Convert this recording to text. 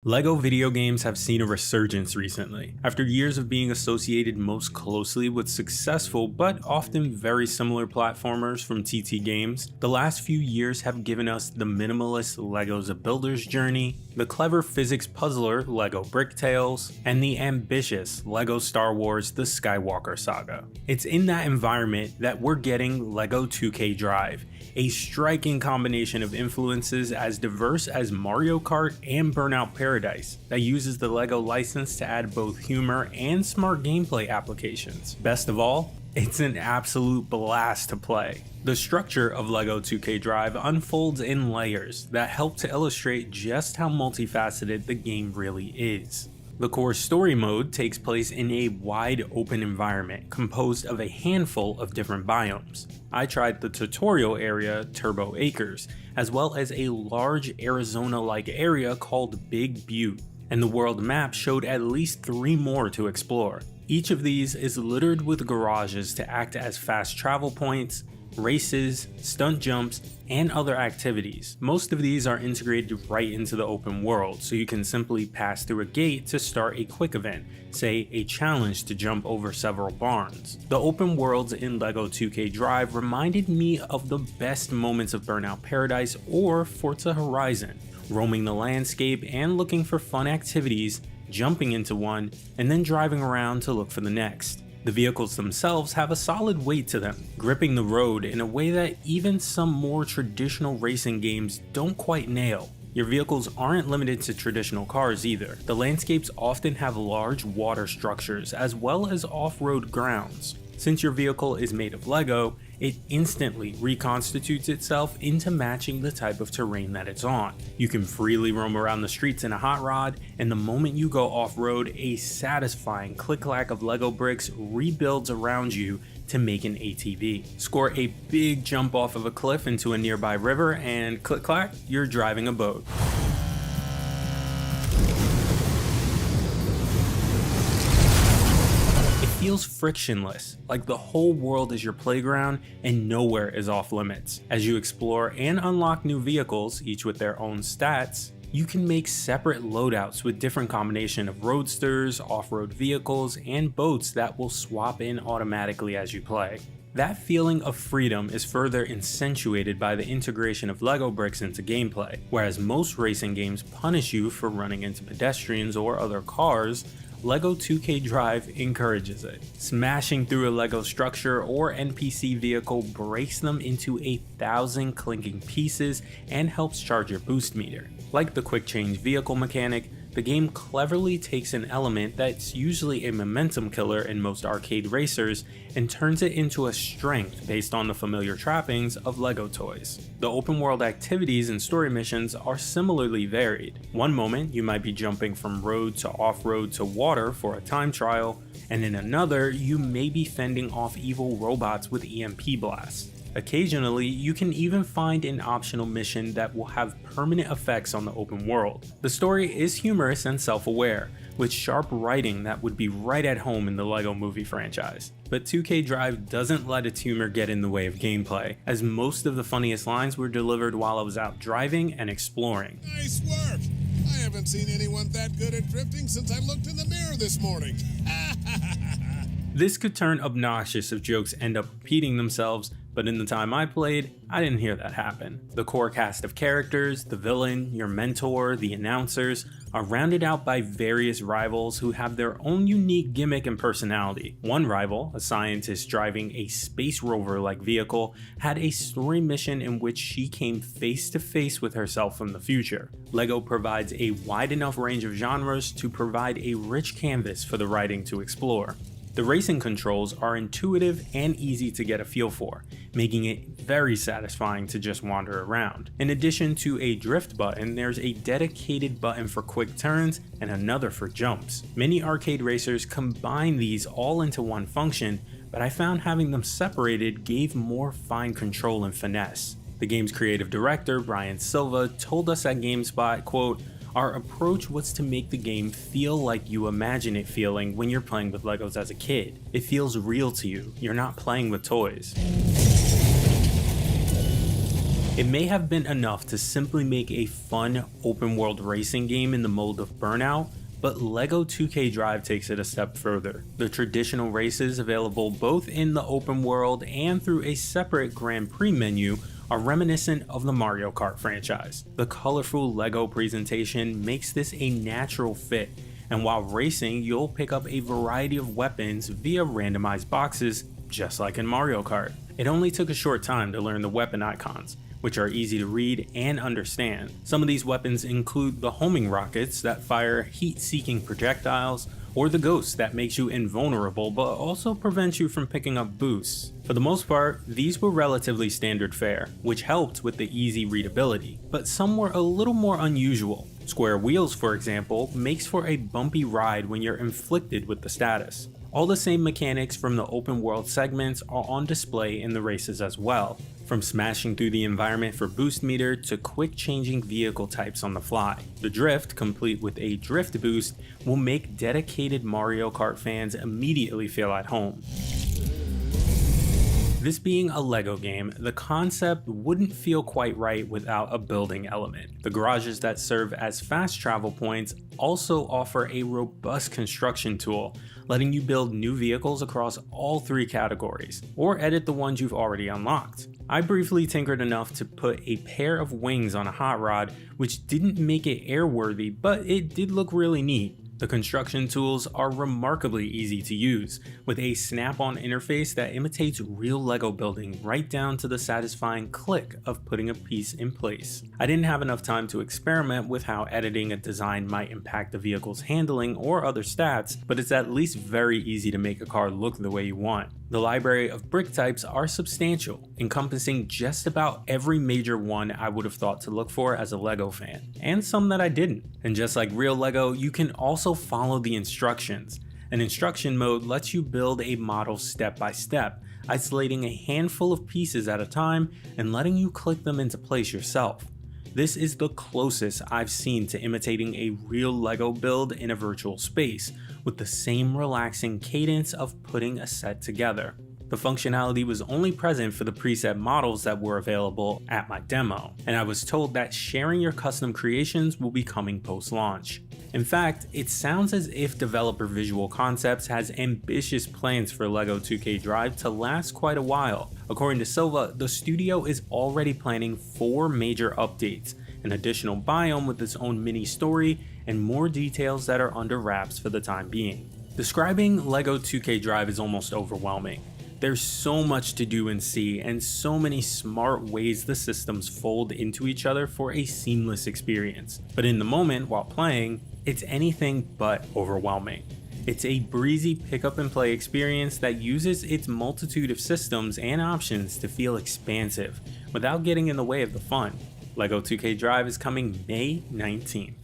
LEGO video games have seen a resurgence recently. After years of being associated most closely with successful but often very similar platformers from TT Games, the last few years have given us the minimalist LEGO's A Builder's Journey, the clever physics puzzler LEGO Brick Tales, and the ambitious LEGO Star Wars The Skywalker Saga. It's in that environment that we're getting LEGO 2K Drive, a striking combination of influences as diverse as Mario Kart and Burnout Paradise that uses the LEGO license to add both humor and smart gameplay applications. Best of all, it's an absolute blast to play. The structure of LEGO 2K Drive unfolds in layers that help to illustrate just how multifaceted the game really is. The core story mode takes place in a wide open environment composed of a handful of different biomes. I tried the tutorial area, Turbo Acres, as well as a large Arizona-like area called Big Butte, and the world map showed at least 3 more to explore. Each of these is littered with garages to act as fast travel points, races, stunt jumps, and other activities. Most of these are integrated right into the open world, so you can simply pass through a gate to start a quick event, say a challenge to jump over several barns. The open worlds in LEGO 2K Drive reminded me of the best moments of Burnout Paradise or Forza Horizon, roaming the landscape and looking for fun activities, jumping into one, and then driving around to look for the next. The vehicles themselves have a solid weight to them, gripping the road in a way that even some more traditional racing games don't quite nail. Your vehicles aren't limited to traditional cars either. The landscapes often have large water structures as well as off-road grounds. Since your vehicle is made of LEGO, it instantly reconstitutes itself into matching the type of terrain that it's on. You can freely roam around the streets in a hot rod, and the moment you go off-road, a satisfying click-clack of LEGO bricks rebuilds around you to make an ATV. Score a big jump off of a cliff into a nearby river, and click-clack, you're driving a boat. Feels frictionless, like the whole world is your playground and nowhere is off limits. As you explore and unlock new vehicles, each with their own stats, you can make separate loadouts with different combination of roadsters, off-road vehicles, and boats that will swap in automatically as you play. That feeling of freedom is further accentuated by the integration of LEGO bricks into gameplay. Whereas most racing games punish you for running into pedestrians or other cars, LEGO 2K Drive encourages it. Smashing through a LEGO structure or NPC vehicle breaks them into 1,000 clinking pieces and helps charge your boost meter. Like the quick change vehicle mechanic, the game cleverly takes an element that's usually a momentum killer in most arcade racers and turns it into a strength based on the familiar trappings of LEGO toys. The open world activities and story missions are similarly varied. One moment you might be jumping from road to off-road to water for a time trial, and in another you may be fending off evil robots with EMP blasts. Occasionally, you can even find an optional mission that will have permanent effects on the open world. The story is humorous and self-aware, with sharp writing that would be right at home in the LEGO movie franchise. But 2K Drive doesn't let its humor get in the way of gameplay, as most of the funniest lines were delivered while I was out driving and exploring. Nice work! I haven't seen anyone that good at drifting since I looked in the mirror this morning. This could turn obnoxious if jokes end up repeating themselves, but in the time I played, I didn't hear that happen. The core cast of characters, the villain, your mentor, the announcers, are rounded out by various rivals who have their own unique gimmick and personality. One rival, a scientist driving a space rover-like vehicle, had a story mission in which she came face to face with herself from the future. LEGO provides a wide enough range of genres to provide a rich canvas for the writing to explore. The racing controls are intuitive and easy to get a feel for, making it very satisfying to just wander around. In addition to a drift button, there's a dedicated button for quick turns and another for jumps. Many arcade racers combine these all into one function, but I found having them separated gave more fine control and finesse. The game's creative director, Brian Silva, told us at GameSpot, quote, "Our approach was to make the game feel like you imagine it feeling when you're playing with Legos as a kid. It feels real to you. You're not playing with toys." It may have been enough to simply make a fun open world racing game in the mold of Burnout, but LEGO 2K Drive takes it a step further. The traditional races available both in the open world and through a separate Grand Prix menu are reminiscent of the Mario Kart franchise. The colorful LEGO presentation makes this a natural fit, and while racing, you'll pick up a variety of weapons via randomized boxes, just like in Mario Kart. It only took a short time to learn the weapon icons, which are easy to read and understand. Some of these weapons include the homing rockets that fire heat-seeking projectiles, or the ghost that makes you invulnerable but also prevents you from picking up boosts. For the most part, these were relatively standard fare, which helped with the easy readability, but some were a little more unusual. Square wheels, for example, makes for a bumpy ride when you're inflicted with the status. All the same mechanics from the open world segments are on display in the races as well, from smashing through the environment for boost meter to quick changing vehicle types on the fly. The drift, complete with a drift boost, will make dedicated Mario Kart fans immediately feel at home. This being a LEGO game, the concept wouldn't feel quite right without a building element. The garages that serve as fast travel points also offer a robust construction tool, letting you build new vehicles across all three categories, or edit the ones you've already unlocked. I briefly tinkered enough to put a pair of wings on a hot rod, which didn't make it airworthy, but it did look really neat. The construction tools are remarkably easy to use, with a snap-on interface that imitates real LEGO building right down to the satisfying click of putting a piece in place. I didn't have enough time to experiment with how editing a design might impact the vehicle's handling or other stats, but it's at least very easy to make a car look the way you want. The library of brick types are substantial, encompassing just about every major one I would have thought to look for as a LEGO fan, and some that I didn't. And just like real LEGO, you can also follow the instructions. An instruction mode lets you build a model step by step, isolating a handful of pieces at a time and letting you click them into place yourself. This is the closest I've seen to imitating a real LEGO build in a virtual space, with the same relaxing cadence of putting a set together. The functionality was only present for the preset models that were available at my demo, and I was told that sharing your custom creations will be coming post-launch. In fact, it sounds as if developer Visual Concepts has ambitious plans for LEGO 2K Drive to last quite a while. According to Silva, the studio is already planning 4 major updates, an additional biome with its own mini story, and more details that are under wraps for the time being. Describing LEGO 2K Drive is almost overwhelming. There's so much to do and see, and so many smart ways the systems fold into each other for a seamless experience. But in the moment, while playing, it's anything but overwhelming. It's a breezy pick up and play experience that uses its multitude of systems and options to feel expansive, without getting in the way of the fun. LEGO 2K Drive is coming May 19th.